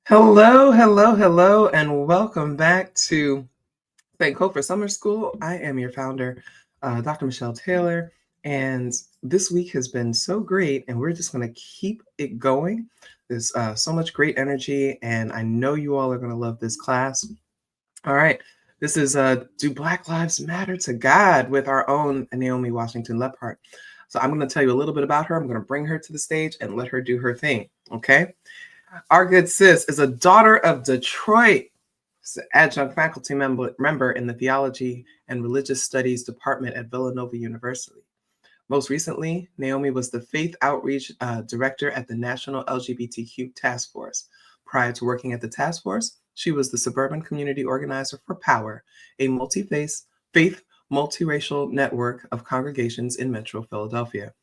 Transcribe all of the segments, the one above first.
Hello, hello, hello, and welcome back to St. for Summer School. I am your founder, Dr. Michelle Taylor, and this week has been so great, and we're just going to keep it going. There's so much great energy, and I know you all are going to love this class. All right, this is Do Black Lives Matter to God with our own Naomi Washington Lephart. So I'm going to tell you a little bit about her. I'm going to bring her to the stage and let her do her thing, okay? Our good sis is a daughter of Detroit. She's an adjunct faculty member in the Theology and Religious Studies Department at Villanova University. Most recently, Naomi was the Faith Outreach Director at the National LGBTQ Task Force. Prior to working at the task force, she was the Suburban Community Organizer for Power, a multi-faith, multiracial network of congregations in Metro Philadelphia.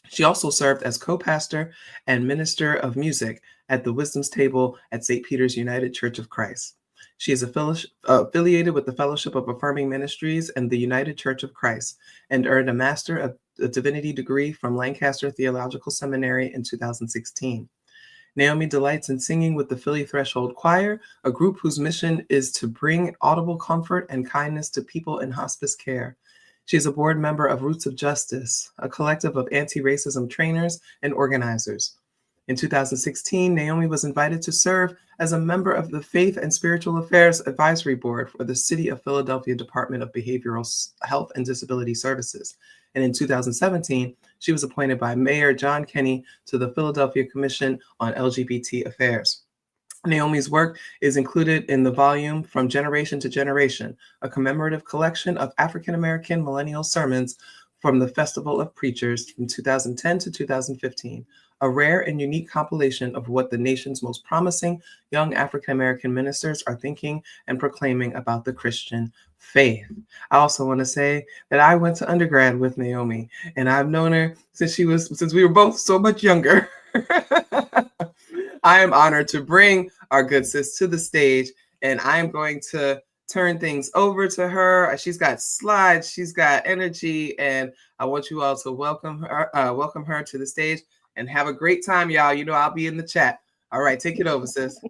She also served as co-pastor and minister of music at the Wisdom's Table at St. Peter's United Church of Christ. She is affiliated with the Fellowship of Affirming Ministries and the United Church of Christ and earned a Master of Divinity degree from Lancaster Theological Seminary in 2016. Naomi delights in singing with the Philly Threshold Choir, a group whose mission is to bring audible comfort and kindness to people in hospice care. She is a board member of Roots of Justice, a collective of anti-racism trainers and organizers. In 2016, Naomi was invited to serve as a member of the Faith and Spiritual Affairs Advisory Board for the City of Philadelphia Department of Behavioral Health and Disability Services. And in 2017, she was appointed by Mayor John Kenney to the Philadelphia Commission on LGBT Affairs. Naomi's work is included in the volume From Generation to Generation, a commemorative collection of African-American millennial sermons from the Festival of Preachers from 2010 to 2015, a rare and unique compilation of what the nation's most promising young African-American ministers are thinking and proclaiming about the Christian faith. I also want to say that I went to undergrad with Naomi, and I've known her since we were both so much younger. I am honored to bring our good sis to the stage, and I am going to turn things over to her. She's got slides, she's got energy, and I want you all to welcome her to the stage and have a great time, y'all. You know, I'll be in the chat. All right, take it over, sis.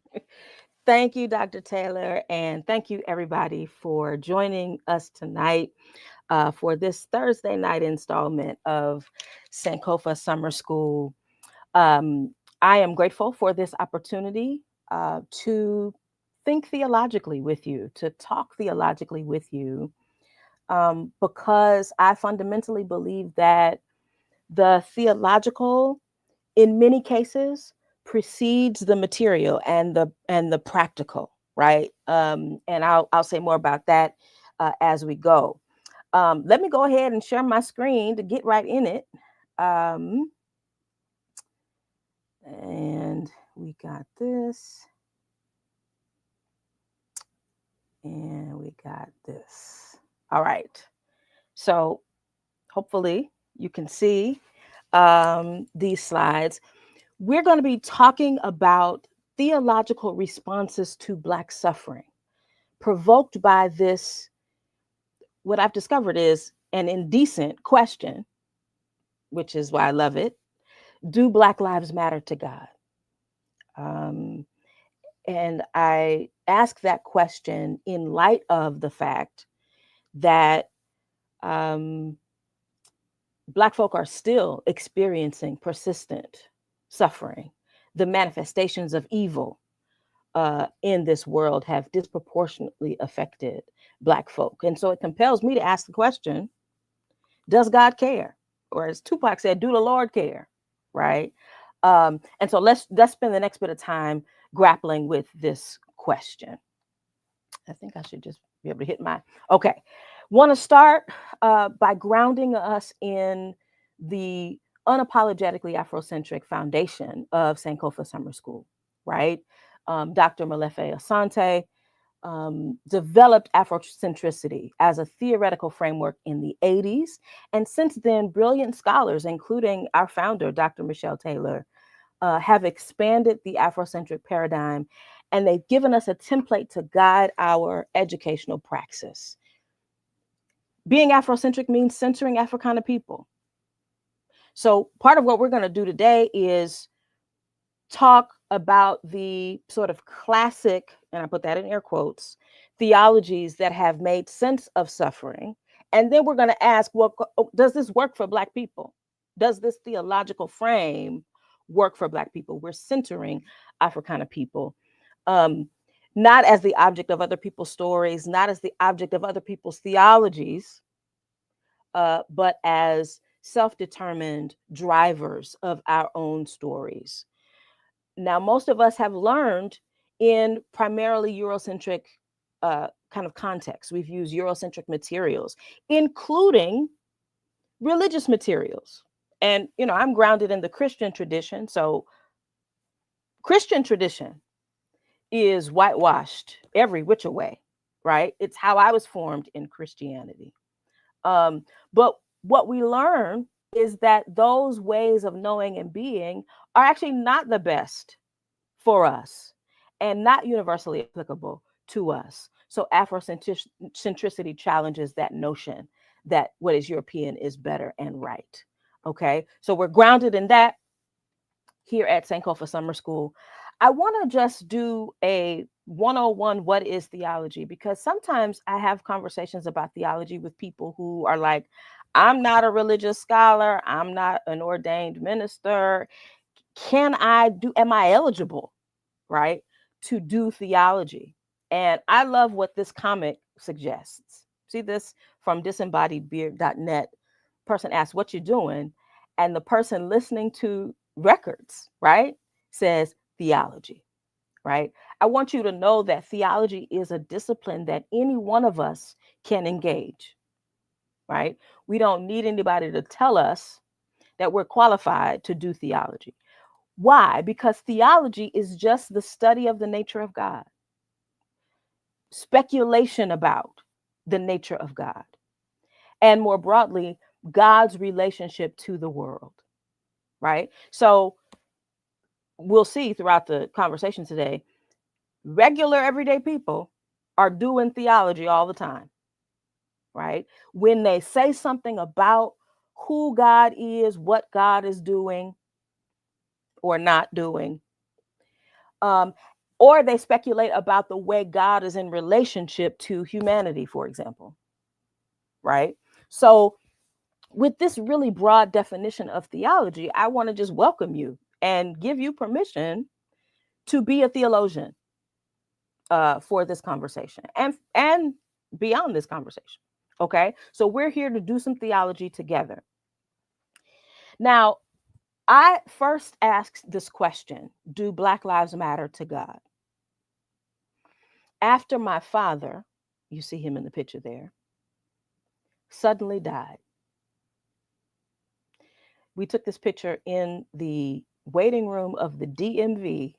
Thank you, Dr. Taylor, and thank you, everybody, for joining us tonight for this Thursday night installment of Sankofa Summer School. I am grateful for this opportunity to think theologically with you, to talk theologically with you, because I fundamentally believe that the theological, in many cases, precedes the material and the practical, right? And I'll say more about that as we go. Let me go ahead and share my screen to get right in it. And we got this. And we got this. All right. So hopefully you can see these slides. We're going to be talking about theological responses to Black suffering, provoked by this, what I've discovered is an indecent question, which is why I love it. Do Black lives matter to God? And I ask that question in light of the fact that Black folk are still experiencing persistent suffering. The manifestations of evil in this world have disproportionately affected Black folk. And so it compels me to ask the question, does God care? Or as Tupac said, do the Lord care? Right? And so let's spend the next bit of time grappling with this question. I think I should just be able to hit my, okay. Want to start by grounding us in the unapologetically Afrocentric foundation of Sankofa Summer School, right? Dr. Molefe Asante developed Afrocentricity as a theoretical framework in the 80s. And since then, brilliant scholars, including our founder, Dr. Michelle Taylor, have expanded the Afrocentric paradigm, and they've given us a template to guide our educational praxis. Being Afrocentric means centering Africana people. So part of what we're going to do today is talk about the sort of classic, and I put that in air quotes, theologies that have made sense of suffering. And then we're going to ask, well, does this work for Black people? Does this theological frame work for Black people? We're centering Africana people, um, not as the object of other people's stories, not as the object of other people's theologies, but as self-determined drivers of our own stories. Now, most of us have learned in primarily Eurocentric kind of context. We've used Eurocentric materials, including religious materials. And, you know, I'm grounded in the Christian tradition. So, Christian tradition is whitewashed every which way, right? It's how I was formed in Christianity. But what we learn is that those ways of knowing and being are actually not the best for us and not universally applicable to us. So Afrocentricity challenges that notion that what is European is better and right. Okay, so we're grounded in that here at Sankofa Summer School. I want to just do a 101 what is theology, because sometimes I have conversations about theology with people who are like, I'm not a religious scholar, I'm not an ordained minister. Am I eligible, right, to do theology? And I love what this comic suggests. See this from disembodiedbeard.net. Person asks, what you doing? And the person listening to records, right, says theology, right? I want you to know that theology is a discipline that any one of us can engage, right? We don't need anybody to tell us that we're qualified to do theology. Why? Because theology is just the study of the nature of God, speculation about the nature of God, and more broadly, God's relationship to the world, right? So we'll see throughout the conversation today, regular everyday people are doing theology all the time, right? When they say something about who God is, what God is doing or not doing, um, or they speculate about the way God is in relationship to humanity, for example, right? So, with this really broad definition of theology, I want to just welcome you and give you permission to be a theologian for this conversation and beyond this conversation. Okay, so we're here to do some theology together. Now, I first asked this question: do Black lives matter to God? After my father, you see him in the picture there, suddenly died. We took this picture in the waiting room of the DMV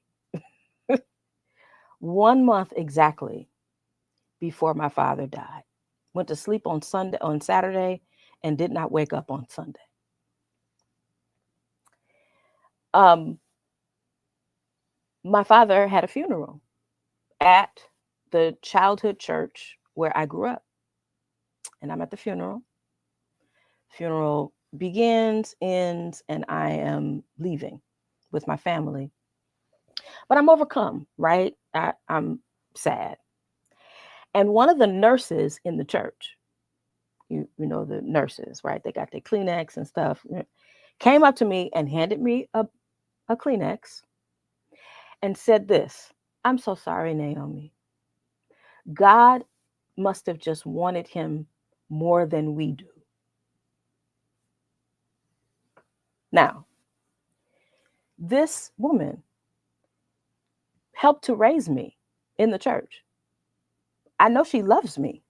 1 month exactly before my father died. Went to sleep on Saturday, and did not wake up on Sunday. Um, my father had a funeral at the childhood church where I grew up, and I'm at the funeral. Funeral begins, ends, and I am leaving with my family. But I'm overcome, right? I'm sad. And one of the nurses in the church, you know, the nurses, right? They got their Kleenex and stuff, came up to me and handed me a Kleenex and said this: I'm so sorry, Naomi. God must have just wanted him more than we do. Now, this woman helped to raise me in the church. I know she loves me.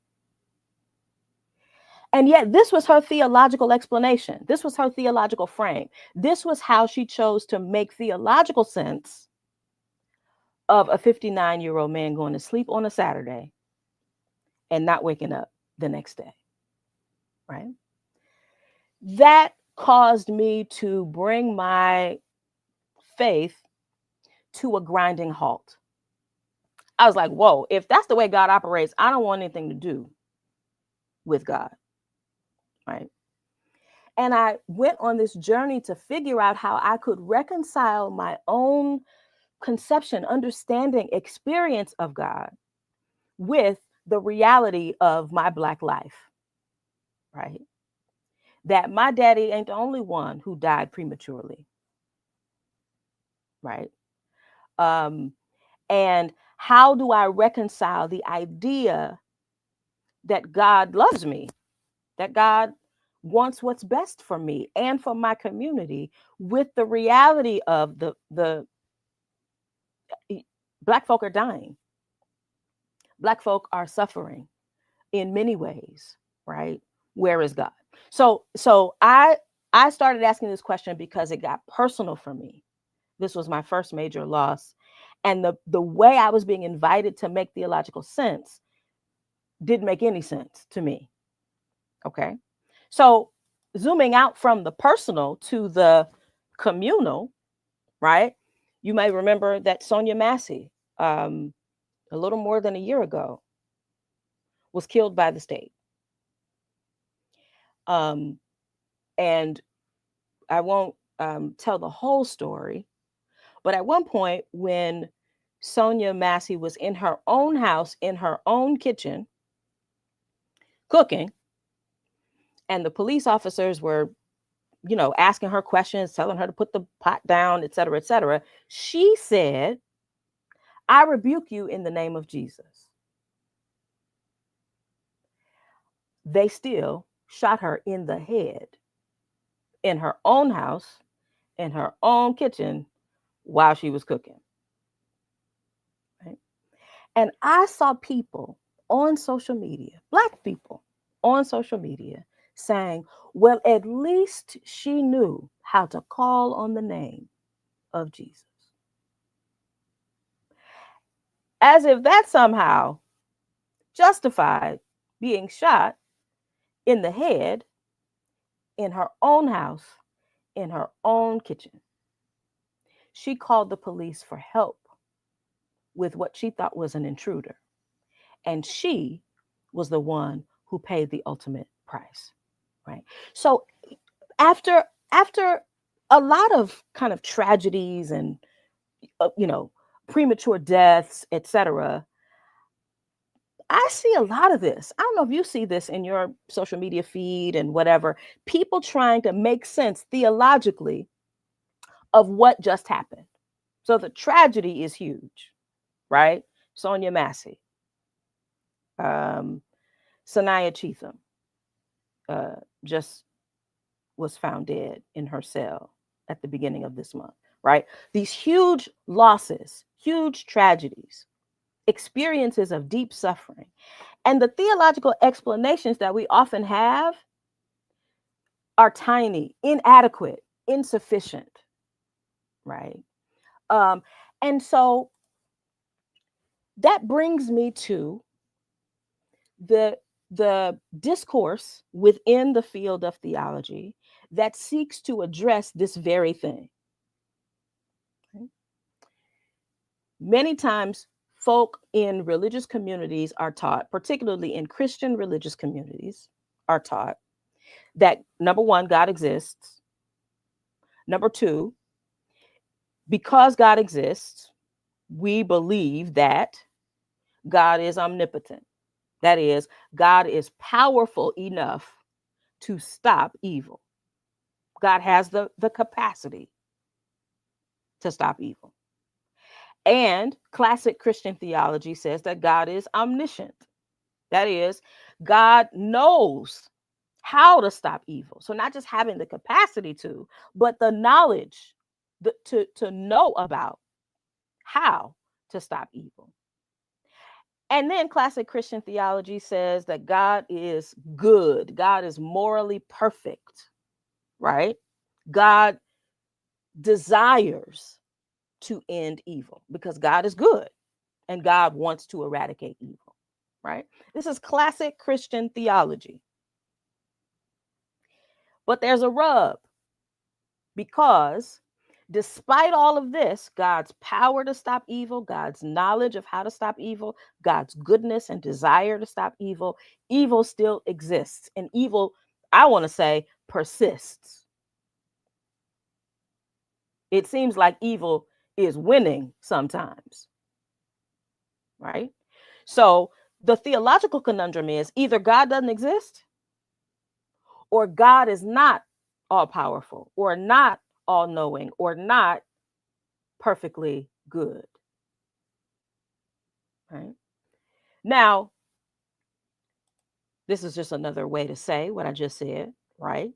And yet, this was her theological explanation. This was her theological frame. This was how she chose to make theological sense of a 59-year-old man going to sleep on a Saturday and not waking up the next day, right? That caused me to bring my faith to a grinding halt. I was like, whoa, if that's the way God operates, I don't want anything to do with God, right? And I went on this journey to figure out how I could reconcile my own conception, understanding, experience of God with the reality of my Black life, right? That my daddy ain't the only one who died prematurely, right? Um, and how do I reconcile the idea that God loves me, that God wants what's best for me and for my community, with the reality of the Black folk are dying, Black folk are suffering in many ways, right? Where is God? So I started asking this question because it got personal for me. This was my first major loss, and the way I was being invited to make theological sense didn't make any sense to me. Okay, so zooming out from the personal to the communal, right? You may remember that Sonia Massey, a little more than a year ago, was killed by the state. Um, and I won't tell the whole story, but at one point, when Sonia Massey was in her own house, in her own kitchen, cooking, and the police officers were, asking her questions, telling her to put the pot down, et cetera, she said, "I rebuke you in the name of Jesus." They still shot her in the head in her own house, in her own kitchen, while she was cooking. Right? And I saw people on social media, Black people on social media, saying, well, at least she knew how to call on the name of Jesus. As if that somehow justified being shot in the head in her own house, in her own kitchen. She called the police for help with what she thought was an intruder. And she was the one who paid the ultimate price, right? So after a lot of kind of tragedies and premature deaths, etc., I see a lot of this. I don't know if you see this in your social media feed and whatever, people trying to make sense theologically of what just happened. So the tragedy is huge, right? Sonia Massey, Sanaya Cheatham, just was found dead in her cell at the beginning of this month, right? These huge losses, huge tragedies, experiences of deep suffering. And the theological explanations that we often have are tiny, inadequate, insufficient, right? And so that brings me to the discourse within the field of theology that seeks to address this very thing. Okay? Many times, folk in religious communities are taught, particularly in Christian religious communities, are taught that, number one, God exists. Number two, because God exists, we believe that God is omnipotent. That is, God is powerful enough to stop evil. God has the capacity to stop evil. And classic Christian theology says that God is omniscient. That is, God knows how to stop evil. So not just having the capacity to, but the knowledge to know about how to stop evil. And then classic Christian theology says that God is good. God is morally perfect, right? God desires to end evil because God is good and God wants to eradicate evil, right? This is classic Christian theology. But there's a rub, because despite all of this, God's power to stop evil, God's knowledge of how to stop evil, God's goodness and desire to stop evil, evil still exists. And evil, I want to say, persists. It seems like evil is winning sometimes, right? So the theological conundrum is either God doesn't exist or God is not all powerful or not all knowing or not perfectly good, right? Now, this is just another way to say what I just said, right?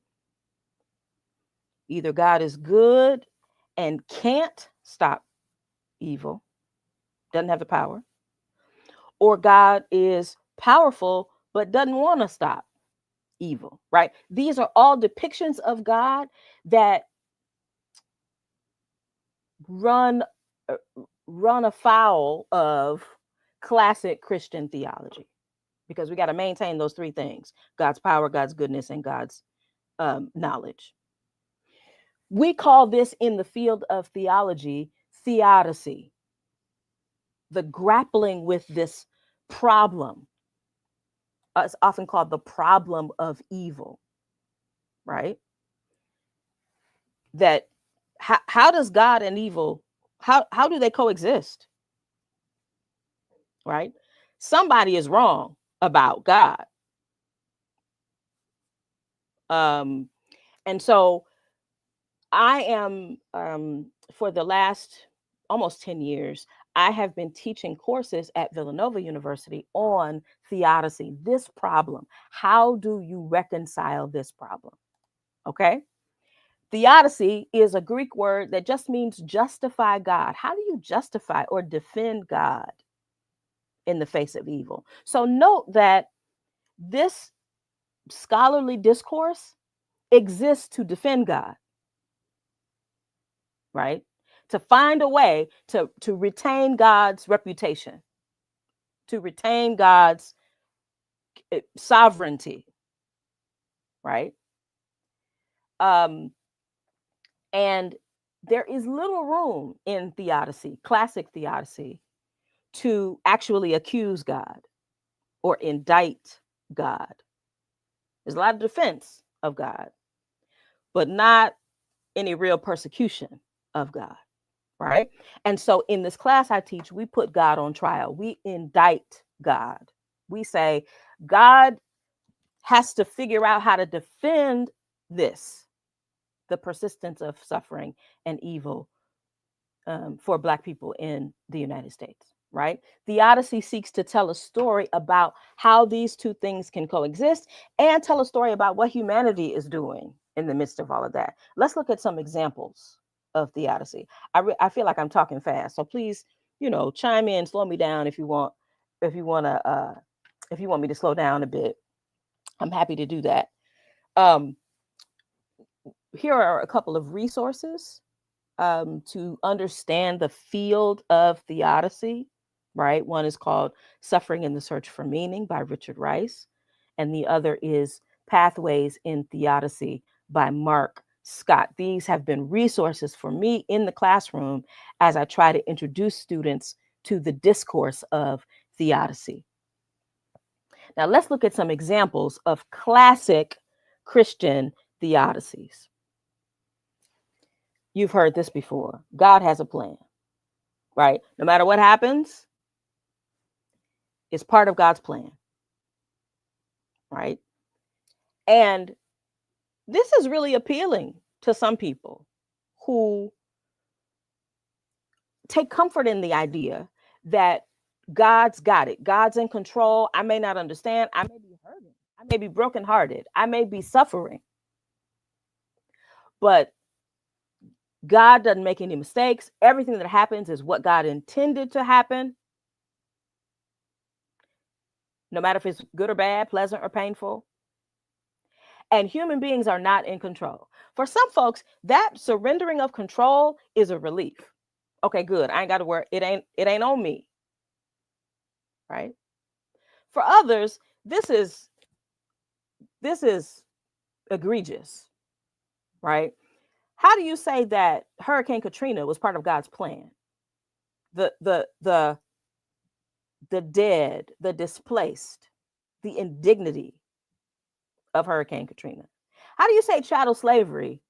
Either God is good and can't stop evil, doesn't have the power, or God is powerful but doesn't want to stop evil, right? These are all depictions of God that run uh, run afoul of classic Christian theology, because we got to maintain those three things: God's power, God's goodness, and God's knowledge. We call this in the field of theology theodicy, the grappling with this problem. It's often called the problem of evil, right? That how does God and evil, how do they coexist, right? Somebody is wrong about God. Um, and so I am, for the last almost 10 years, I have been teaching courses at Villanova University on theodicy, this problem. How do you reconcile this problem? Okay. Theodicy is a Greek word that just means justify God. How do you justify or defend God in the face of evil? So note that this scholarly discourse exists to defend God, right? To find a way to retain God's reputation, to retain God's sovereignty, right? Um, and there is little room in theodicy, classic theodicy, to actually accuse God or indict God. There's a lot of defense of God, but not any real persecution of God, right? And so in this class I teach, we put God on trial. We indict God. We say God has to figure out how to defend this, the persistence of suffering and evil for Black people in the United States, right? The Odyssey seeks to tell a story about how these two things can coexist and tell a story about what humanity is doing in the midst of all of that. Let's look at some examples of the Odyssey. I feel like I'm talking fast, so please, chime in, slow me down if you want, if you want to, if you want me to slow down a bit. I'm happy to do that. Um, here are a couple of resources to understand the field of theodicy, right? One is called Suffering in the Search for Meaning by Richard Rice, and the other is Pathways in Theodicy by Mark Scott. These have been resources for me in the classroom as I try to introduce students to the discourse of theodicy. Now, let's look at some examples of classic Christian theodicies. You've heard this before. God has a plan, right? No matter what happens, it's part of God's plan, right? And this is really appealing to some people who take comfort in the idea that God's got it. God's in control. I may not understand. I may be hurting. I may be brokenhearted. I may be suffering. But God doesn't make any mistakes. Everything that happens is what God intended to happen. No matter if it's good or bad, pleasant or painful. And human beings are not in control. For some folks, that surrendering of control is a relief. Okay, good. I ain't got to worry. It ain't on me. Right? For others, this is egregious. Right? How do you say that Hurricane Katrina was part of God's plan? The dead, the displaced, the indignity of Hurricane Katrina. How do you say chattel slavery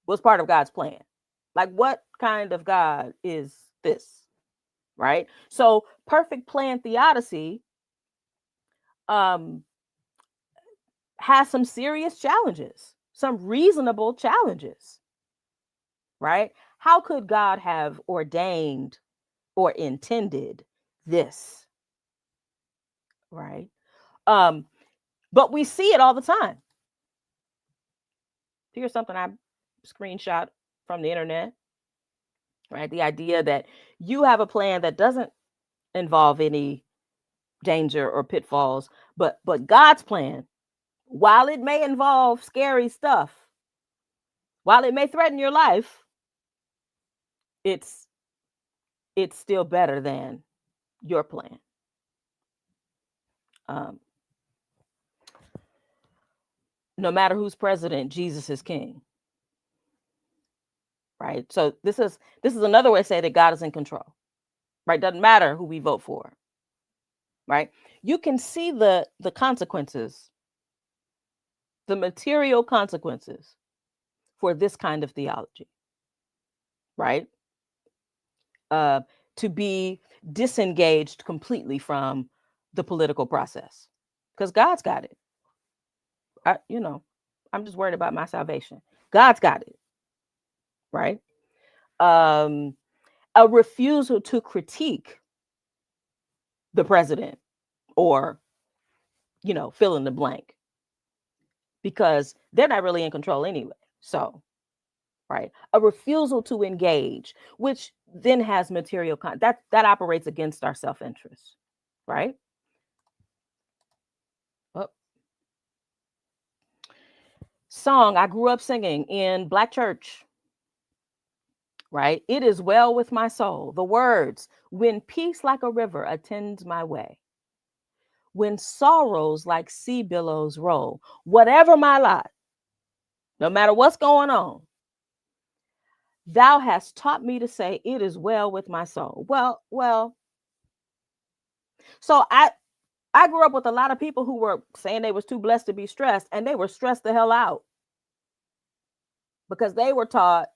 was part of God's plan? Like, what kind of God is this? Right? So perfect plan theodicy has some serious challenges, some reasonable challenges, right? How could God have ordained or intended this, right? But we see it all the time. Here's something I screenshot from the internet, right? The idea that you have a plan that doesn't involve any danger or pitfalls, but God's plan, while it may involve scary stuff, while it may threaten your life, it's still better than your plan. Um, no matter who's president, Jesus is king, right? So this is another way to say that God is in control, right? Doesn't matter who we vote for, right? You can see the consequences, the material consequences for this kind of theology, right? To be disengaged completely from the political process, because God's got it. I'm just worried about my salvation. God's got it, right? A refusal to critique the president or, fill in the blank, because they're not really in control anyway. So, right, a refusal to engage, which then has material that operates against our self-interest, right? Oh. Song I grew up singing in Black church, right? It is well with my soul. The words, when peace like a river attends my way, when sorrows like sea billows roll, whatever my lot, no matter what's going on, thou hast taught me to say, it is well with my soul. Well. So I grew up with a lot of people who were saying they was too blessed to be stressed, and they were stressed the hell out because they were taught,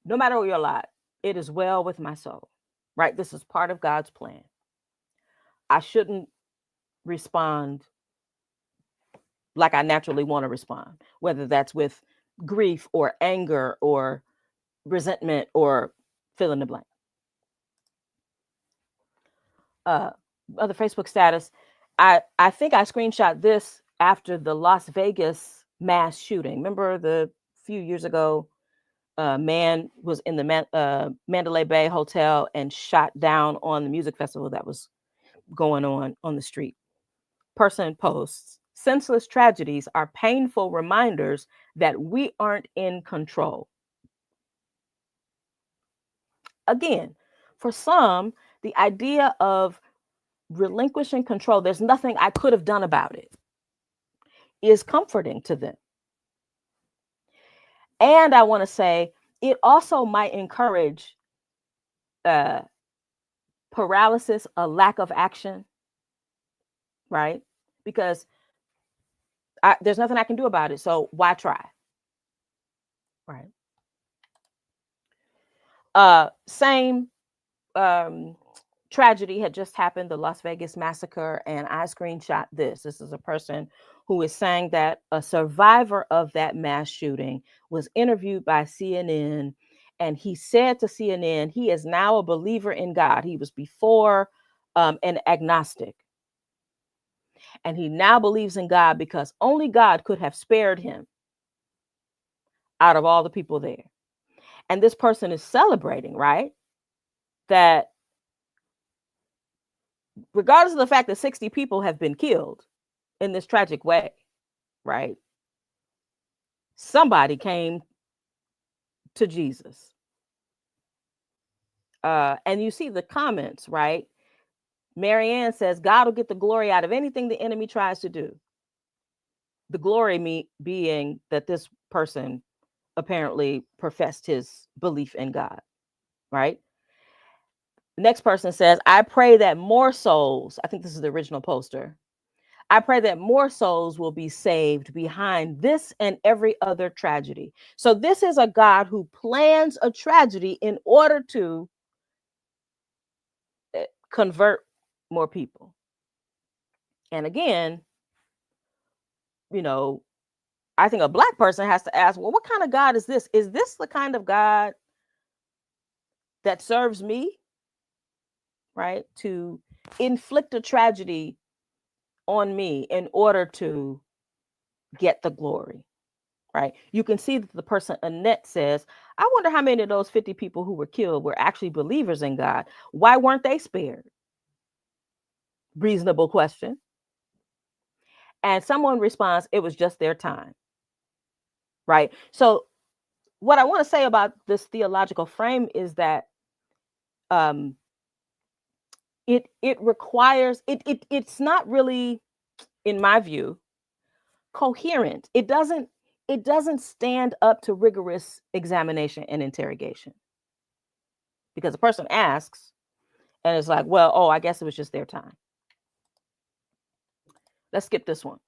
no matter what your lot, it is well with my soul, right? This is part of God's plan. I shouldn't respond like I naturally want to respond, whether that's with grief or anger or resentment or fill in the blank. Other Facebook status, I think I screenshot this after the Las Vegas mass shooting. Remember the few years ago, a man was in the Mandalay Bay Hotel and shot down on the music festival that was going on the street. Person posts, senseless tragedies are painful reminders that we aren't in control. Again, for some, the idea of relinquishing control, there's nothing I could have done about it, is comforting to them. And I want to say it also might encourage paralysis, a lack of action, right? Because there's nothing I can do about it. So why try? Right. Same tragedy had just happened, the Las Vegas massacre, and I screenshot this. This is a person who is saying that a survivor of that mass shooting was interviewed by CNN, and he said to CNN he is now a believer in God. He was before an agnostic, and he now believes in God because only God could have spared him out of all the people there. And this person is celebrating, right, that regardless of the fact that 60 people have been killed in this tragic way, right, somebody came to Jesus. And you see the comments, right? Marianne says, God will get the glory out of anything the enemy tries to do. The glory being that this person apparently professed his belief in God, right? The next person says, I pray that more souls, I think this is the original poster, I pray that more souls will be saved behind this and every other tragedy. So this is a God who plans a tragedy in order to convert more people. And again, I think a Black person has to ask, well, what kind of God is this? Is this the kind of God that serves me, right? To inflict a tragedy on me in order to get the glory, right? You can see that the person, Annette, says, I wonder how many of those 50 people who were killed were actually believers in God. Why weren't they spared? Reasonable question. And someone responds, it was just their time, right? So what I want to say about this theological frame is that it requires it's not really, in my view, coherent. It doesn't stand up to rigorous examination and interrogation, because a person asks and it's like, well, oh, I guess it was just their time. Let's skip this one.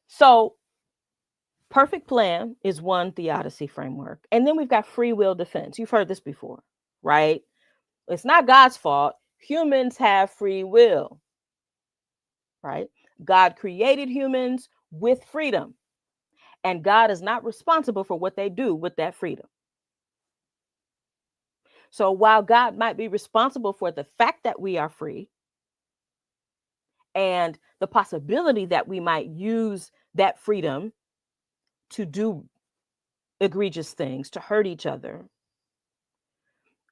So perfect plan is one theodicy framework, and then we've got free will defense. You've heard this before, right? It's not God's fault. Humans have free will, right? God created humans with freedom, and God is not responsible for what they do with that freedom. So while God might be responsible for the fact that we are free and the possibility that we might use that freedom to do egregious things, to hurt each other,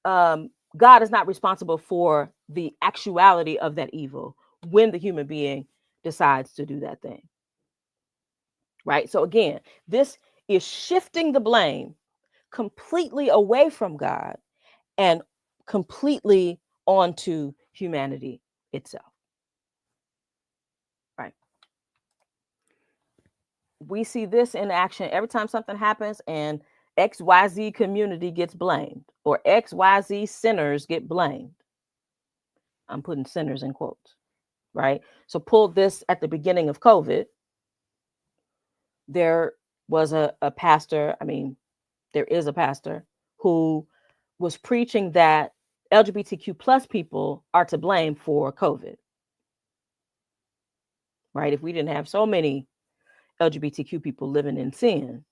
God is not responsible for the actuality of that evil when the human being decides to do that thing. Right? So again, this is shifting the blame completely away from God and completely onto humanity itself. Right? We see this in action every time something happens and XYZ community gets blamed or XYZ sinners get blamed. I'm putting sinners in quotes, right? So pull this at the beginning of COVID. There was a pastor, there is a pastor who was preaching that LGBTQ plus people are to blame for COVID, right? If we didn't have so many LGBTQ people living in sin,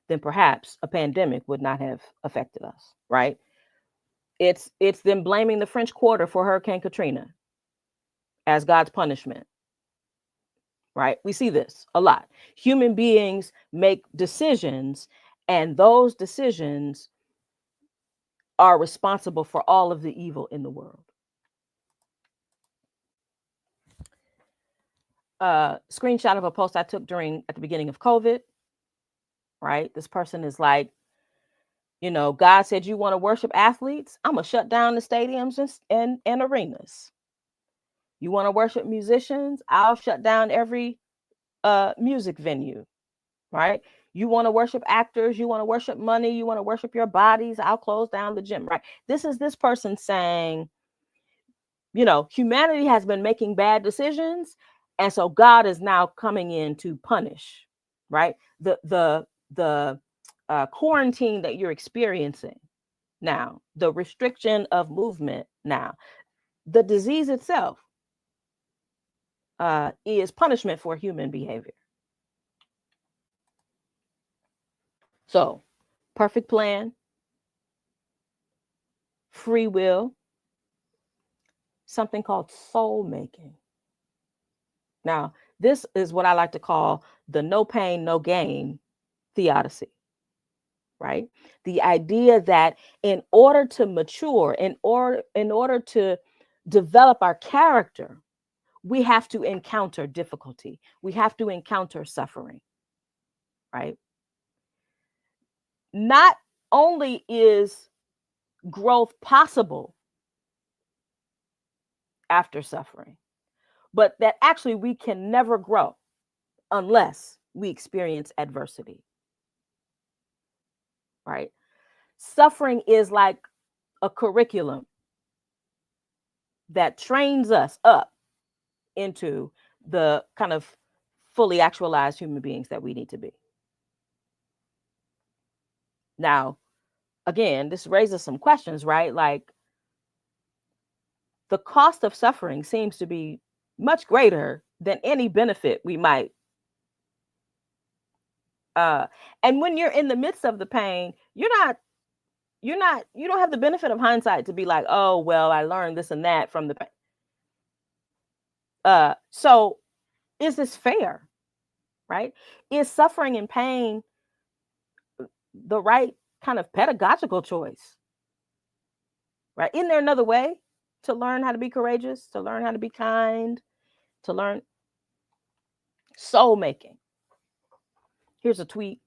then perhaps a pandemic would not have affected us, right? It's them blaming the French Quarter for Hurricane Katrina as God's punishment, right? We see this a lot. Human beings make decisions, and those decisions are responsible for all of the evil in the world. Screenshot of a post I took at the beginning of COVID, right? This person is like, God said you want to worship athletes? I'm going to shut down the stadiums and arenas. You want to worship musicians? I'll shut down every music venue, right? You want to worship actors? You want to worship money? You want to worship your bodies? I'll close down the gym, right? This is this person saying, humanity has been making bad decisions, and so God is now coming in to punish, right? The quarantine that you're experiencing now, the restriction of movement now, the disease itself is punishment for human behavior. So, perfect plan, free will, something called soul making. Now, this is what I like to call the no pain, no gain theodicy, right? The idea that in order to mature, in order to develop our character, we have to encounter difficulty. We have to encounter suffering, right? Not only is growth possible after suffering, but that actually we can never grow unless we experience adversity, right? Suffering is like a curriculum that trains us up into the kind of fully actualized human beings that we need to be. Now, again, this raises some questions, right? Like, the cost of suffering seems to be much greater than any benefit we might. And when you're in the midst of the pain, you don't have the benefit of hindsight to be like, oh, well, I learned this and that from the pain. So is this fair, right? Is suffering and pain the right kind of pedagogical choice, right? Isn't there another way to learn how to be courageous, to learn how to be kind, to learn soul making? Here's a tweet.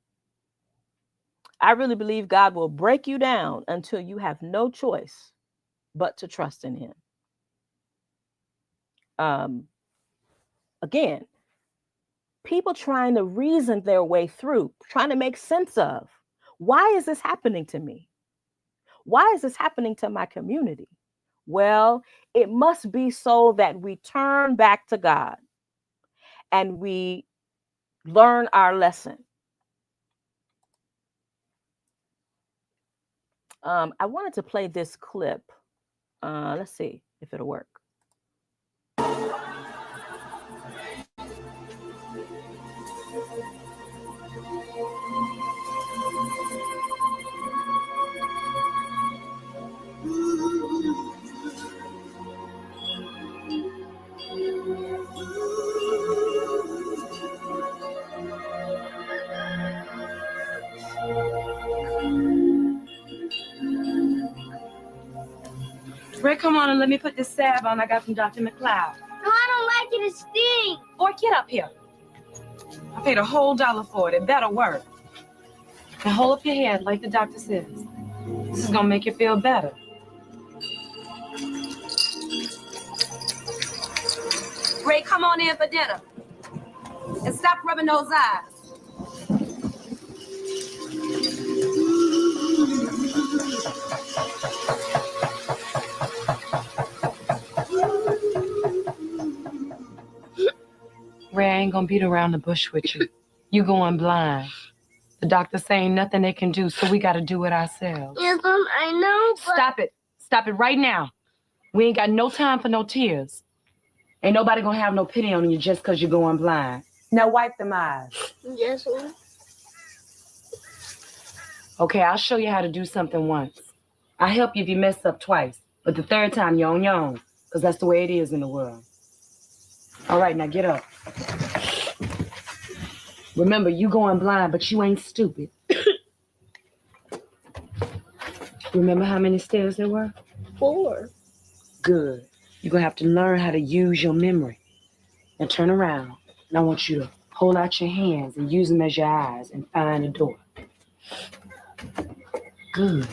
I really believe God will break you down until you have no choice but to trust in him. Again, people trying to reason their way through, trying to make sense of, why is this happening to me? Why is this happening to my community? Well, it must be so that we turn back to God and we learn our lesson. I wanted to play this clip. Let's see if it'll work. Ray, come on and let me put this salve on I got from Dr. McLeod. No, I don't like it. It stinks. Boy, get up here. I paid a whole $1 for it. It better work. Now hold up your head like the doctor says. This is going to make you feel better. Ray, come on in for dinner. And stop rubbing those eyes. Ray, I ain't gonna beat around the bush with you. You going blind. The doctor's saying nothing they can do, so we gotta do it ourselves. Yes, I know, but... Stop it. Stop it right now. We ain't got no time for no tears. Ain't nobody gonna have no pity on you just because you're going blind. Now wipe them eyes. Yes, sir. Okay, I'll show you how to do something once. I'll help you if you mess up twice, but the third time you're on your own, because that's the way it is in the world. All right, now get up. Remember, you going blind, but you ain't stupid. Remember how many stairs there were? 4. Good. You're going to have to learn how to use your memory. Now turn around, and I want you to hold out your hands and use them as your eyes and find the door. Good.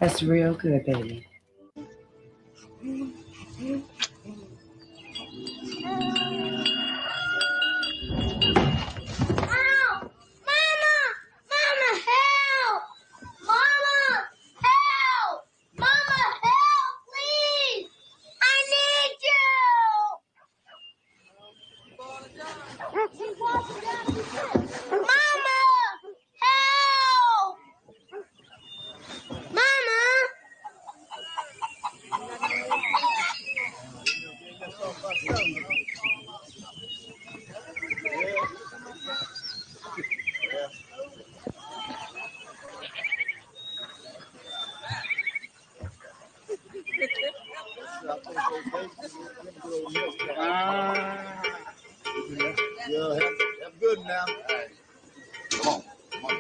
That's real good, baby. Yeah, that's good now. Come on, come on.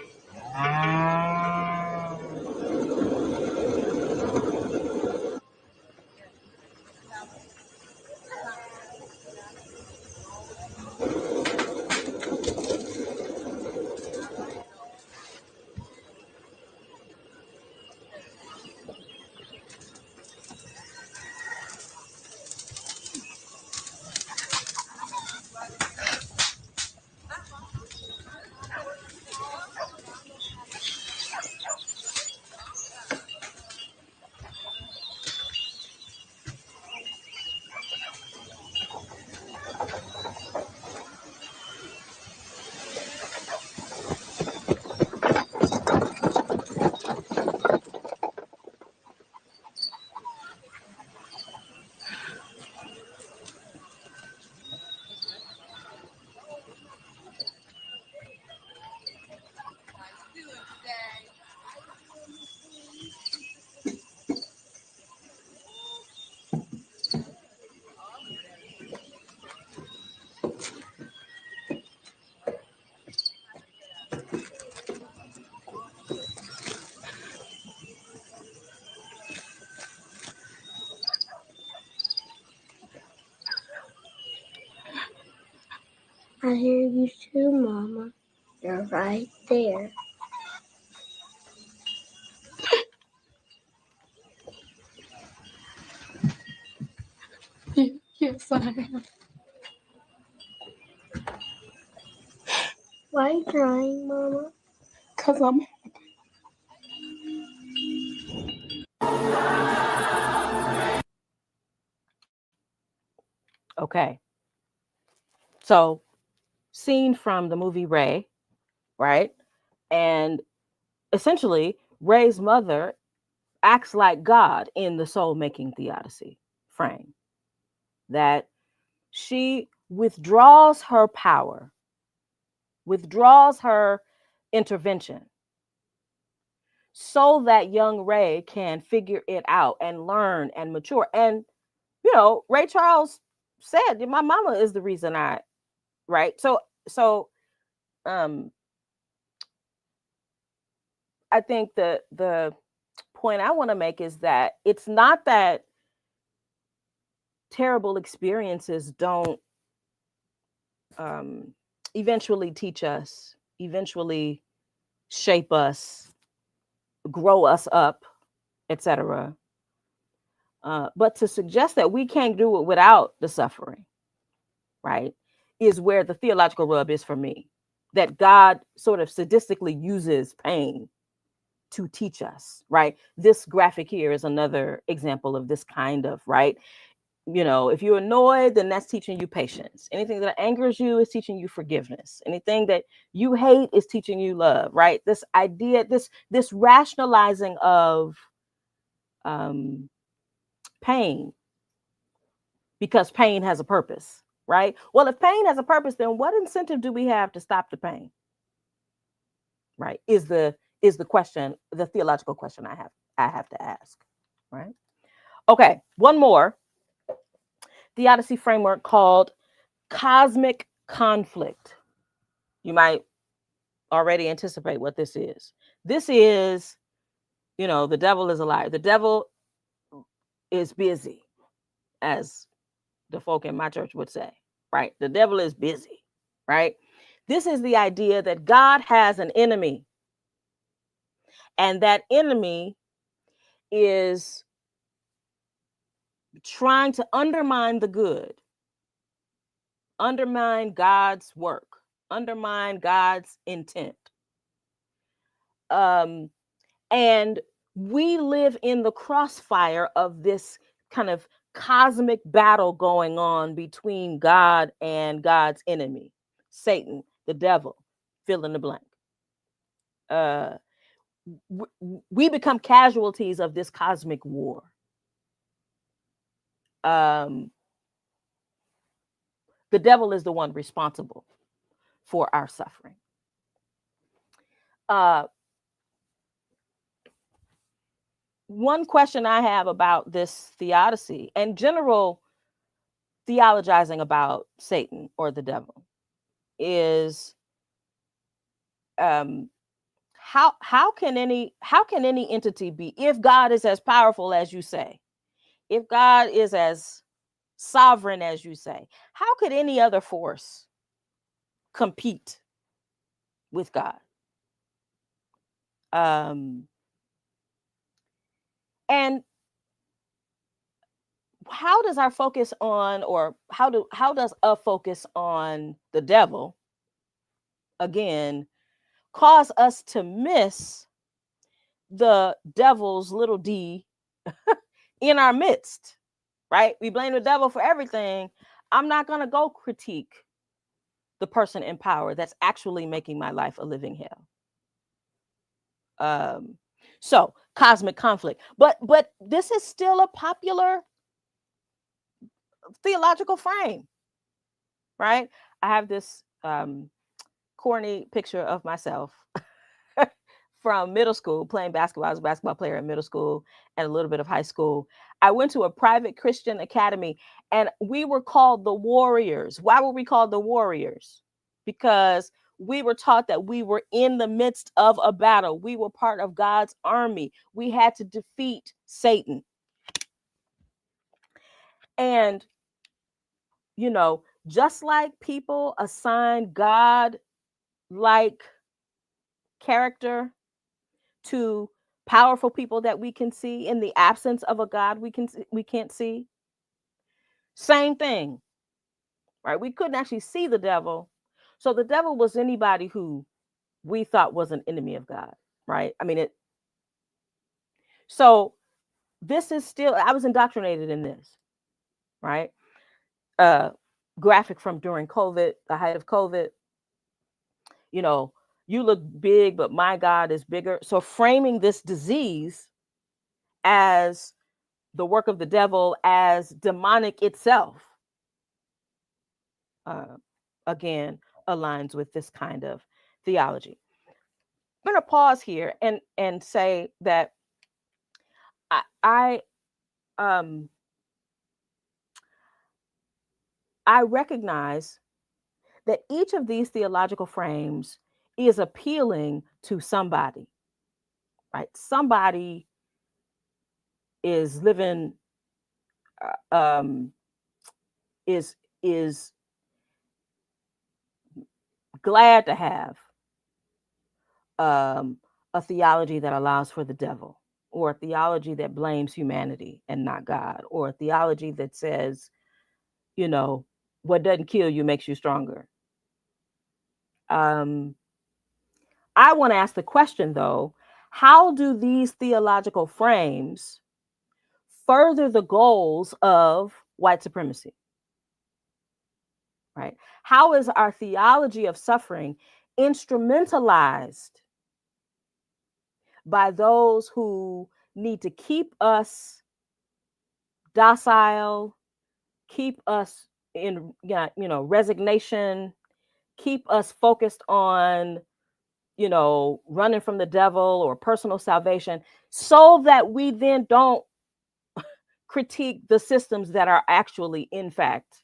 I hear you too, Mama. You're right there. Yes, I am. Why are you crying, Mama? Because I'm Okay. So, scene from the movie Ray, right? And essentially, Ray's mother acts like God in the soul making theodicy frame, that she withdraws her power, withdraws her intervention, so that young Ray can figure it out and learn and mature. And, Ray Charles said, my mama is the reason right? So, um, I think the point I want to make is that it's not that terrible experiences don't eventually teach us, eventually shape us, grow us up, etc. But to suggest that we can't do it without the suffering, right, is where the theological rub is for me. That God sort of sadistically uses pain to teach us, right? This graphic here is another example of this kind of, right? If you're annoyed, then that's teaching you patience. Anything that angers you is teaching you forgiveness. Anything that you hate is teaching you love, right? This idea, this rationalizing of pain, because pain has a purpose, right? Well, if pain has a purpose, then what incentive do we have to stop the pain? Right? Is the question, the theological question I have to ask, right? Okay, one more theodicy framework called cosmic conflict. You might already anticipate what this is. This is, the devil is a liar. The devil is busy, as the folk in my church would say, right? The devil is busy, right? This is the idea that God has an enemy, and that enemy is trying to undermine the good, undermine God's work, undermine God's intent. And we live in the crossfire of this kind of cosmic battle going on between God and God's enemy, Satan, the devil, fill in the blank. We become casualties of this cosmic war. The devil is the one responsible for our suffering. One question I have about this theodicy and general theologizing about Satan or the devil is how can any entity be, if God is as powerful as you say, if God is as sovereign as you say, how could any other force compete with God? And how does our focus on, or how does a focus on the devil again cause us to miss the devil's little d in our midst, right? We blame the devil for everything. I'm not going to go critique the person in power that's actually making my life a living hell. So cosmic conflict, but this is still a popular theological frame, right? I have this corny picture of myself from middle school playing basketball. I was a basketball player in middle school and a little bit of high school. I went to a private Christian academy and we were called the Warriors. Why were we called the Warriors? Because we were taught that we were in the midst of a battle. We were part of God's army. We had to defeat Satan. And, Just like people assign God-like character to powerful people that we can see in the absence of a God we can't see. Same thing, right? We couldn't actually see the devil. So the devil was anybody who we thought was an enemy of God, right? I mean, so this is still, I was indoctrinated in this, right? Graphic from during COVID, the height of COVID, you look big, but my God is bigger. So framing this disease as the work of the devil, as demonic itself, again, aligns with this kind of theology. I'm going to pause here and say that I recognize that each of these theological frames is appealing to somebody, right? Somebody is living, is glad to have a theology that allows for the devil, or a theology that blames humanity and not God, or a theology that says, what doesn't kill you makes you stronger. I want to ask the question, though, how do these theological frames further the goals of white supremacy? Right? How is our theology of suffering instrumentalized by those who need to keep us docile, keep us in resignation, keep us focused on running from the devil or personal salvation, so that we then don't critique the systems that are actually, in fact,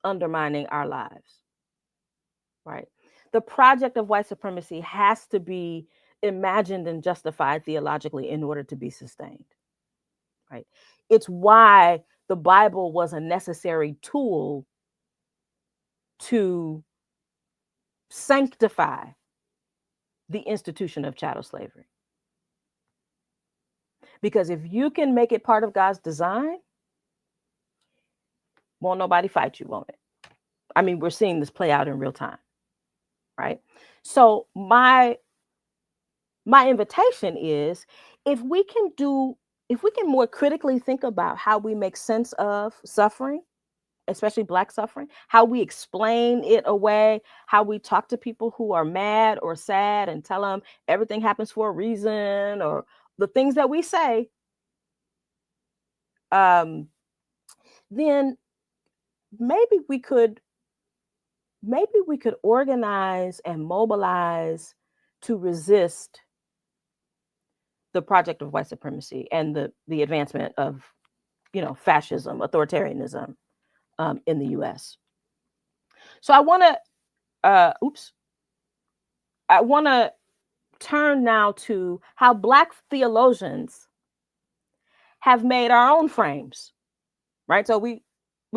undermining our lives, right? The project of white supremacy has to be imagined and justified theologically in order to be sustained, right? It's why the Bible was a necessary tool to sanctify the institution of chattel slavery. Because if you can make it part of God's design, won't nobody fight you, won't it? I mean, we're seeing this play out in real time, right? So my invitation is, if we can more critically think about how we make sense of suffering, especially Black suffering, how we explain it away, how we talk to people who are mad or sad and tell them everything happens for a reason, or the things that we say, then maybe we could organize and mobilize to resist the project of white supremacy and the advancement of fascism, authoritarianism in the U.S. So I want to turn now to how Black theologians have made our own frames, right? So we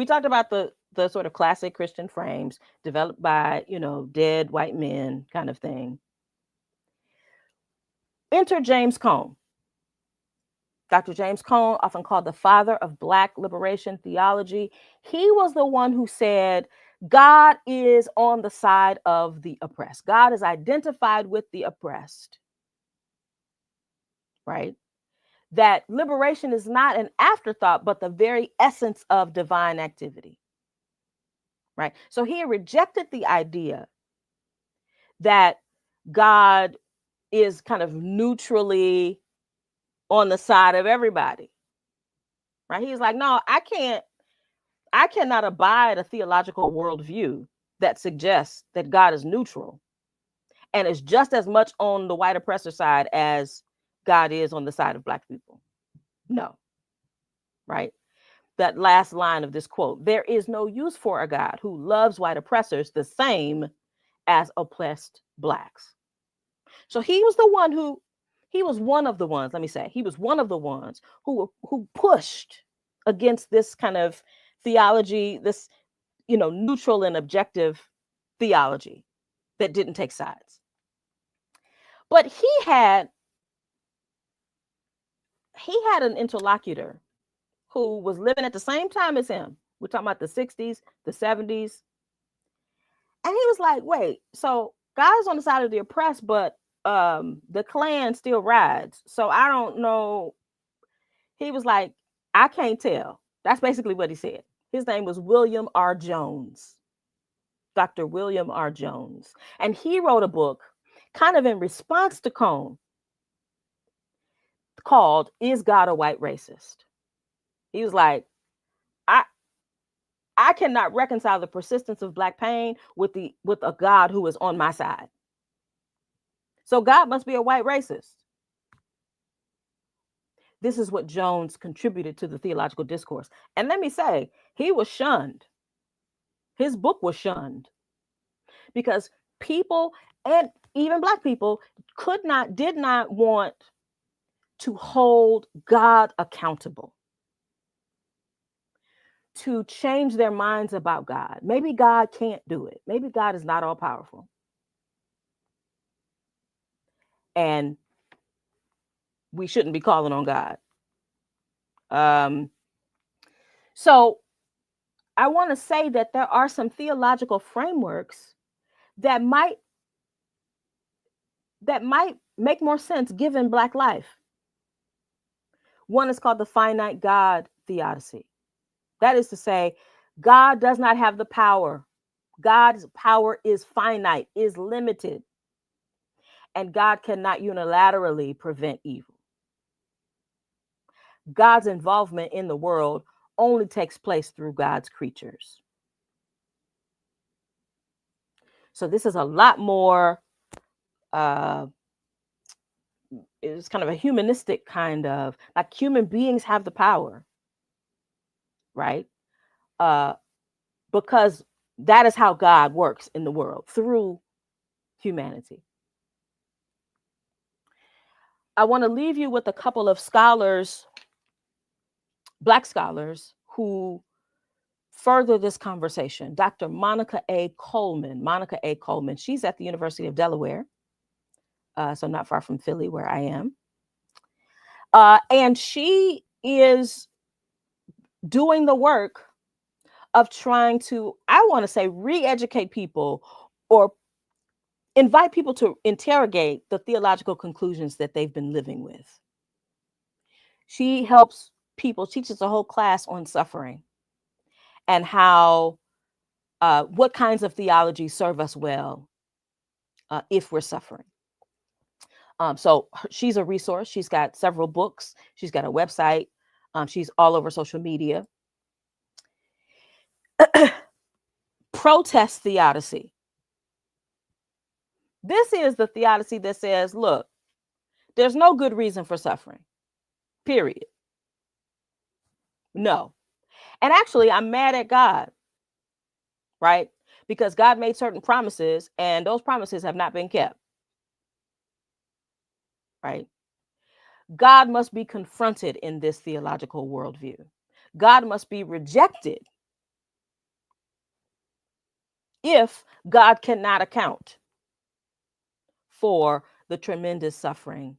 talked about the sort of classic Christian frames developed by dead white men, kind of thing. Enter James Cone. Dr. James Cone, often called the father of Black liberation theology. He was the one who said, God is on the side of the oppressed. God is identified with the oppressed, right? That liberation is not an afterthought, but the very essence of divine activity, right? So he rejected the idea that God is kind of neutrally on the side of everybody, right? He's like, no, I cannot abide a theological worldview that suggests that God is neutral and is just as much on the white oppressor side as God is on the side of Black people. No, right? That last line of this quote, there is no use for a God who loves white oppressors the same as oppressed Blacks. So he was one of the ones who pushed against this kind of theology, this neutral and objective theology that didn't take sides. But he had an interlocutor who was living at the same time as him. We're talking about the 60s, the 70s. And he was like, wait, so God is on the side of the oppressed, but the Klan still rides. So I don't know. He was like, I can't tell. That's basically what he said. His name was William R. Jones, Dr. William R. Jones. And he wrote a book kind of in response to Cone called Is God a White Racist? He was like, I cannot reconcile the persistence of Black pain with a God who is on my side. So God must be a white racist. This is what Jones contributed to the theological discourse. And let me say, he was shunned. His book was shunned because people, and even Black people, did not want to hold God accountable, to change their minds about God. Maybe God can't do it. Maybe God is not all powerful. And we shouldn't be calling on God. So I want to say that there are some theological frameworks that might make more sense given Black life. One is called the finite God theodicy. That is to say, God does not have the power. God's power is finite, is limited, and God cannot unilaterally prevent evil. God's involvement in the world only takes place through God's creatures. So this is a lot more, it's kind of a humanistic kind of, like human beings have the power, right? Because that is how God works in the world, through humanity. I want to leave you with a couple of scholars, Black scholars, who further this conversation. Dr. Monica A. Coleman, she's at the University of Delaware, so not far from Philly, where I am. And she is doing the work of trying to, I want to say, re-educate people or invite people to interrogate the theological conclusions that they've been living with. She helps people, teaches a whole class on suffering and how, what kinds of theology serve us well if we're suffering. So she's a resource. She's got several books. She's got a website. She's all over social media. Protest theodicy. This is the theodicy that says, look, there's no good reason for suffering, period. No. And actually, I'm mad at God, right? Because God made certain promises and those promises have not been kept, right? God must be confronted in this theological worldview. God must be rejected if God cannot account for the tremendous suffering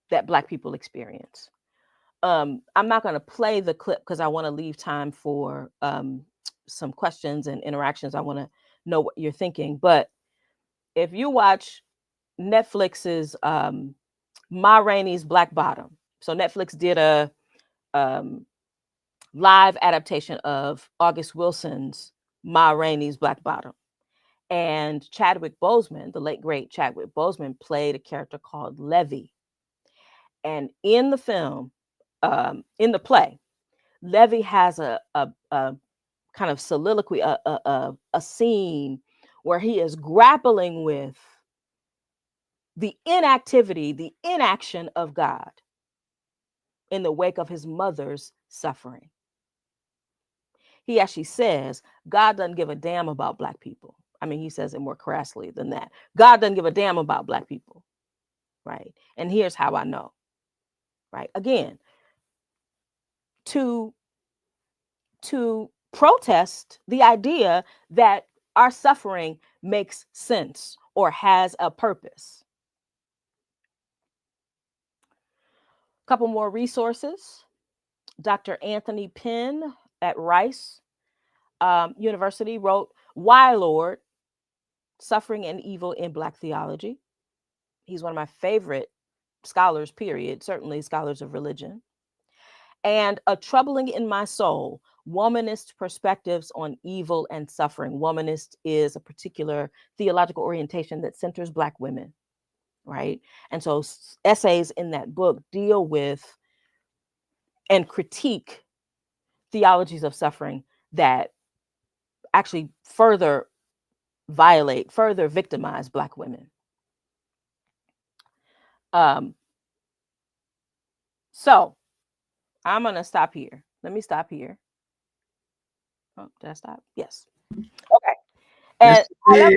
that Black people experience. I'm not going to play the clip because I want to leave time for some questions and interactions. I want to know what you're thinking. But if you watch Netflix's Ma Rainey's Black Bottom, so Netflix did a live adaptation of August Wilson's Ma Rainey's Black Bottom. And Chadwick Boseman, the late great Chadwick Boseman, played a character called Levy. And in the film, in the play, Levy has a kind of soliloquy, a scene where he is grappling with the inactivity, the inaction of God in the wake of his mother's suffering. He actually says, God doesn't give a damn about Black people. I mean, he says it more crassly than that. God doesn't give a damn about Black people, right? And here's how I know, right? Again, to protest the idea that our suffering makes sense or has a purpose. A couple more resources. Dr. Anthony Penn at Rice University wrote, "Why, Lord? Suffering and Evil in Black Theology." He's one of my favorite scholars, period, certainly scholars of religion. And A Troubling in My Soul, Womanist Perspectives on Evil and Suffering. Womanist is a particular theological orientation that centers Black women, right? And so essays in that book deal with and critique theologies of suffering that actually further victimize Black women. So I'm going to stop here. Let me stop here. Oh, did I stop? Yes. Okay. And I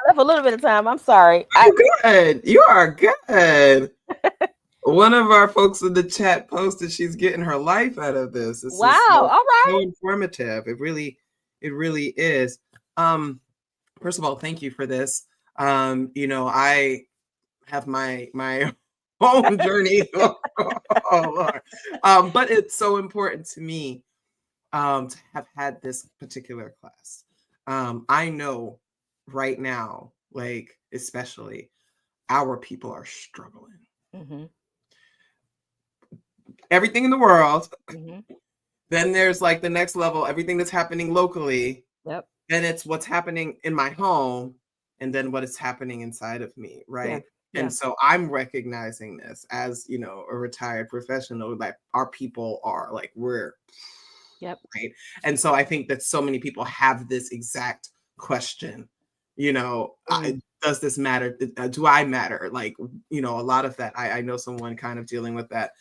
left a little bit of time. I'm sorry. You're good. You are good. One of our folks in the chat posted she's getting her life out of this. This wow. is All right. so informative. It really is. First of all, thank you for this. I have my own journey. Oh, Lord. But it's so important to me to have had this particular class. I know right now, like especially, our people are struggling. Mm-hmm. Everything in the world. Mm-hmm. Then there's like the next level, everything that's happening locally. Yep. Then it's what's happening in my home, and then what is happening inside of me, right? Yeah. And so I'm recognizing this as, a retired professional, like our people are like, we're Yep. Right. And so I think that so many people have this exact question, does this matter? Do I matter? Like, a lot of that, I know someone kind of dealing with that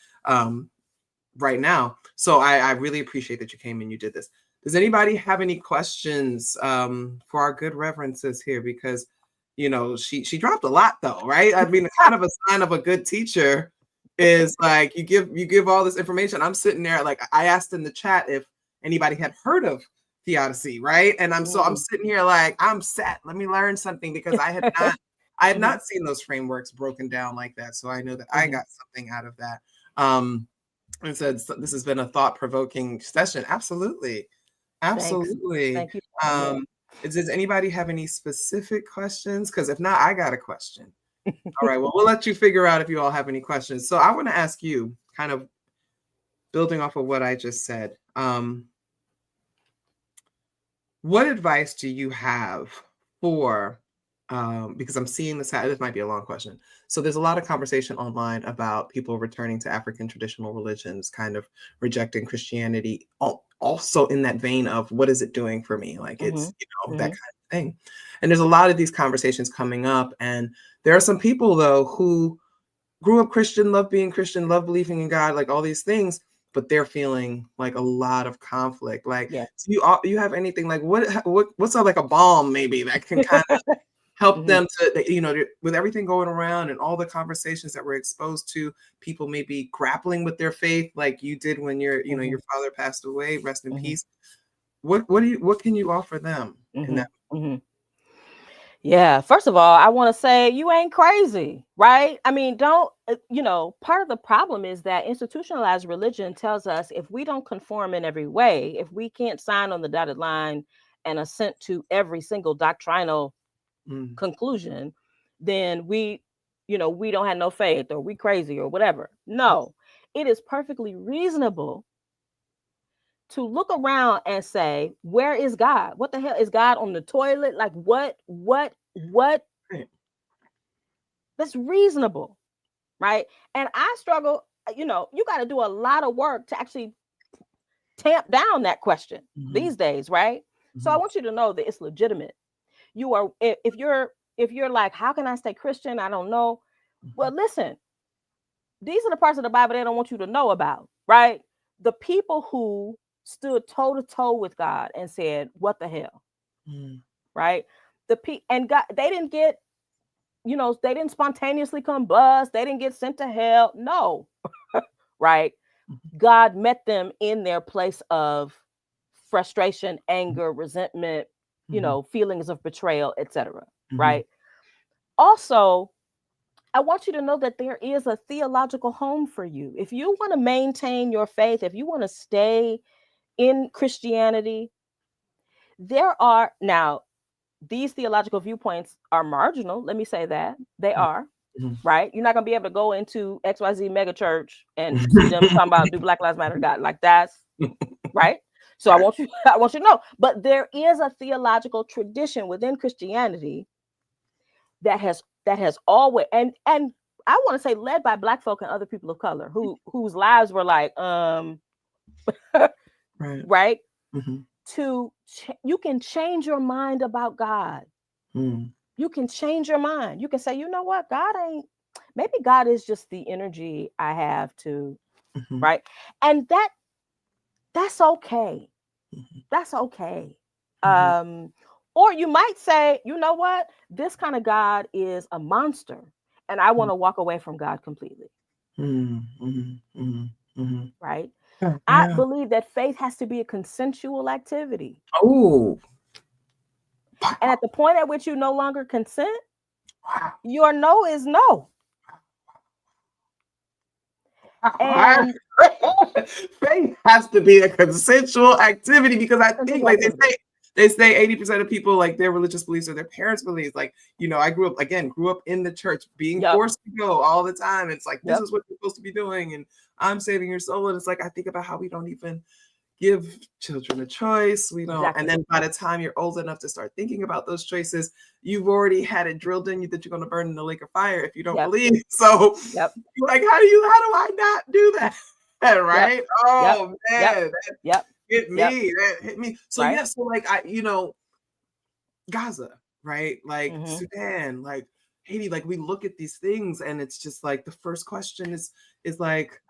right now. So I really appreciate that you came and you did this. Does anybody have any questions for our good reverences here? Because, she dropped a lot though, right? I mean, kind of a sign of a good teacher is like you give all this information. I'm sitting there, like I asked in the chat if anybody had heard of theodicy, right? And I'm sitting here like I'm set. Let me learn something because I had not seen those frameworks broken down like that. So I know that I got something out of that. And said this has been a thought-provoking session. Absolutely. Thank you. Does anybody have any specific questions? Because if not, I got a question. All right, well, we'll let you figure out if you all have any questions. So I want to ask you, kind of building off of what I just said, what advice do you have for, because I'm seeing this might be a long question. So there's a lot of conversation online about people returning to African traditional religions, kind of rejecting Christianity, also in that vein of what is it doing for me? Like it's, that kind of thing. And there's a lot of these conversations coming up. And there are some people, though, who grew up Christian, love being Christian, love believing in God, like all these things, but they're feeling like a lot of conflict. Like, do you have anything like what's like a balm maybe that can kind of help them to, with everything going around and all the conversations that we're exposed to, people may be grappling with their faith like you did when your father passed away, rest in peace. What can you offer them in that? Yeah, first of all, I want to say you ain't crazy, right? I mean, don't, part of the problem is that institutionalized religion tells us if we don't conform in every way, if we can't sign on the dotted line and assent to every single doctrinal conclusion, then we don't have no faith or we crazy or whatever. No, it is perfectly reasonable to look around and say, where is God? What the hell is God on the toilet? Like what? That's reasonable, right? And I struggle, you got to do a lot of work to actually tamp down that question these days, right? So I want you to know that it's legitimate. You are, if you're like, how can I stay Christian? I don't know. Well, listen, these are the parts of the Bible they don't want you to know about, right? The people who stood toe to toe with God and said, what the hell? Right? And God, they didn't get, they didn't spontaneously combust. They didn't get sent to hell. No. Right? God met them in their place of frustration, anger, resentment, you know, feelings of betrayal, etc. Right? Also, I want you to know that there is a theological home for you. If you want to maintain your faith, if you want to stay in Christianity, there are now these theological viewpoints are marginal. Let me say that they are. Right? You're not gonna be able to go into XYZ mega church and see them talking about do Black Lives Matter, God, like that's right. So I want you to know, but there is a theological tradition within Christianity that has always and I want to say led by Black folk and other people of color whose lives were like right. You can change your mind about God. You can change your mind. You can say, you know what, maybe God is just the energy I have to, right? And that's okay. That's okay. Or you might say, you know what, this kind of God is a monster and I want to walk away from God completely. Right? Yeah. I believe that faith has to be a consensual activity. Oh. And at the point at which you no longer consent, your no is no. And faith has to be a consensual activity because I think like they say 80% of people like their religious beliefs or their parents' beliefs. Like, you know, I grew up in the church being forced to go all the time. It's like, this is what you're supposed to be doing. And I'm saving your soul. And it's like, I think about how we don't even give children a choice. We don't. And then by the time you're old enough to start thinking about those choices, you've already had it drilled in you that you're going to burn in the lake of fire if you don't believe. So you're like, how do I not do that? Right? Oh man. That hit me. That hit me. So yes, so like Gaza, right? Like Sudan, like Haiti, like we look at these things and it's just like the first question is like,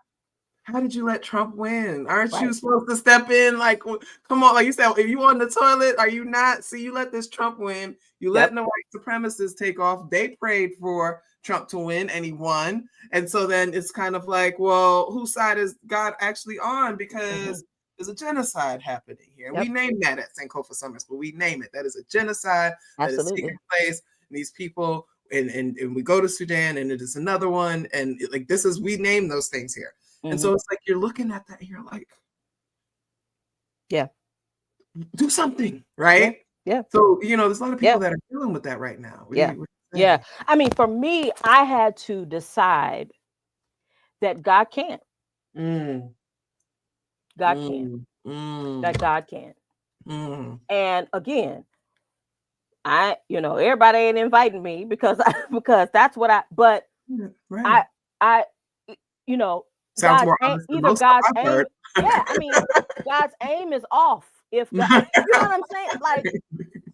how did you let Trump win? Aren't you supposed to step in? Like, come on, like you said, if you on the toilet, are you not? See, you let this Trump win. You letting the white supremacists take off. They prayed for Trump to win and he won. And so then it's kind of like, well, whose side is God actually on? Because there's a genocide happening here. We name that at St. Kofa Summer School. We name it. That is a genocide that is taking place. And these people, and we go to Sudan and it is another one. And like, we name those things here. And so it's like you're looking at that and you're like, do something, right? Yeah. So, you know, there's a lot of people that are dealing with that right now. Yeah. I mean, for me, I had to decide that God can't. God can. That God can. And again, everybody ain't inviting me because that's what but I sounds God's more aim, honest than either most God's I've aim, heard. I mean, God's aim is off. If God, you know what I'm saying? Like,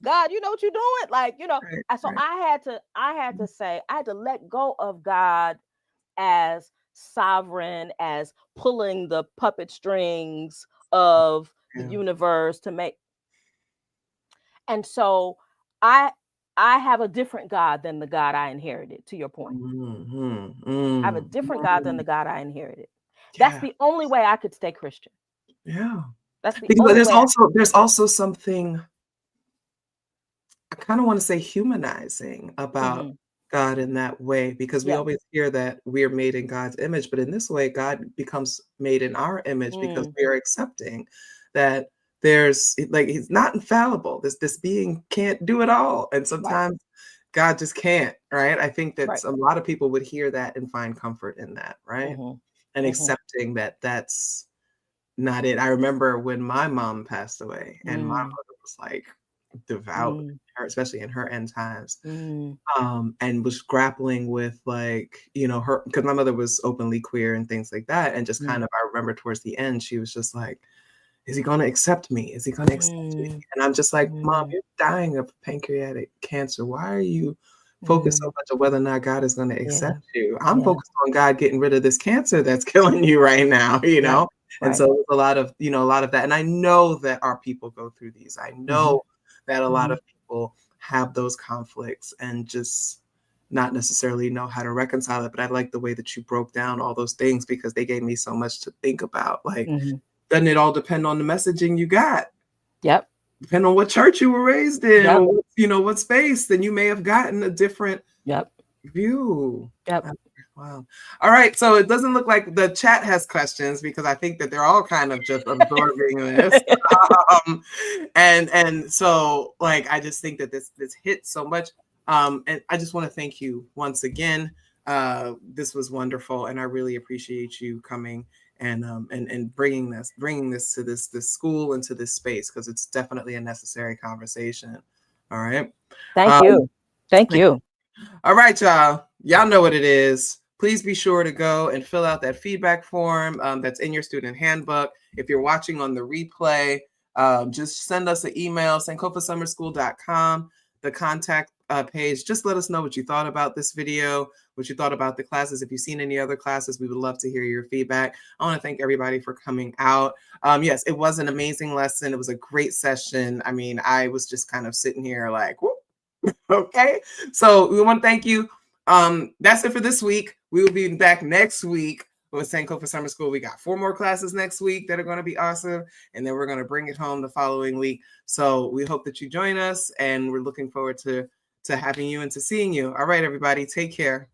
God, you know what you're doing? Like, I had to say, I had to let go of God as sovereign, as pulling the puppet strings of the universe to make. And so I have a different God than the God I inherited, to your point. I have a different God than the God I inherited. That's the only way I could stay Christian. Yeah. That's the because only there's also something I kind of want to say humanizing about God in that way, because we always hear that we are made in God's image, but in this way, God becomes made in our image because we are accepting that there's like, he's not infallible. This being can't do it all. And sometimes God just can't, right? I think that a lot of people would hear that and find comfort in that, right? And accepting that that's not it. I remember when my mom passed away and my mother was like devout, especially in her end times, and was grappling with like, her, because my mother was openly queer and things like that. And just kind of, I remember towards the end, she was just like, is he going to accept me? Is he going to accept me? And I'm just like, Mom, you're dying of pancreatic cancer. Why are you focused so much on whether or not God is going to accept you? I'm focused on God getting rid of this cancer that's killing you right now, And so a lot of that. And I know that our people go through these. I know that a lot of people have those conflicts and just not necessarily know how to reconcile it. But I like the way that you broke down all those things, because they gave me so much to think about. Like, doesn't it all depend on the messaging you got? Yep. Depending on what church you were raised in, Yep. or, you know, what space, then you may have gotten a different Yep. view. Yep. Wow. All right. So it doesn't look like the chat has questions, because I think that they're all kind of just absorbing this. And so, like, I just think that this hits so much. And I just want to thank you once again. This was wonderful, and I really appreciate you coming and bringing this to this school and to this space, because it's definitely a necessary conversation. All right. Thank you. Thank you. All right, y'all. Y'all know what it is. Please be sure to go and fill out that feedback form that's in your student handbook. If you're watching on the replay, just send us an email, sankofasummerschool.com, the contact page. Just let us know what you thought about this video, what you thought about the classes. If you've seen any other classes, we would love to hear your feedback. I want to thank everybody for coming out. Yes, it was an amazing lesson. It was a great session. I mean, I was just kind of sitting here like, whoop. Okay, so we want to thank you. That's it for this week. We will be back next week with Sankofa Summer School. We got 4 more classes next week that are going to be awesome, and then we're going to bring it home the following week. So we hope that you join us, and we're looking forward to having you and to seeing you. All right, everybody, take care.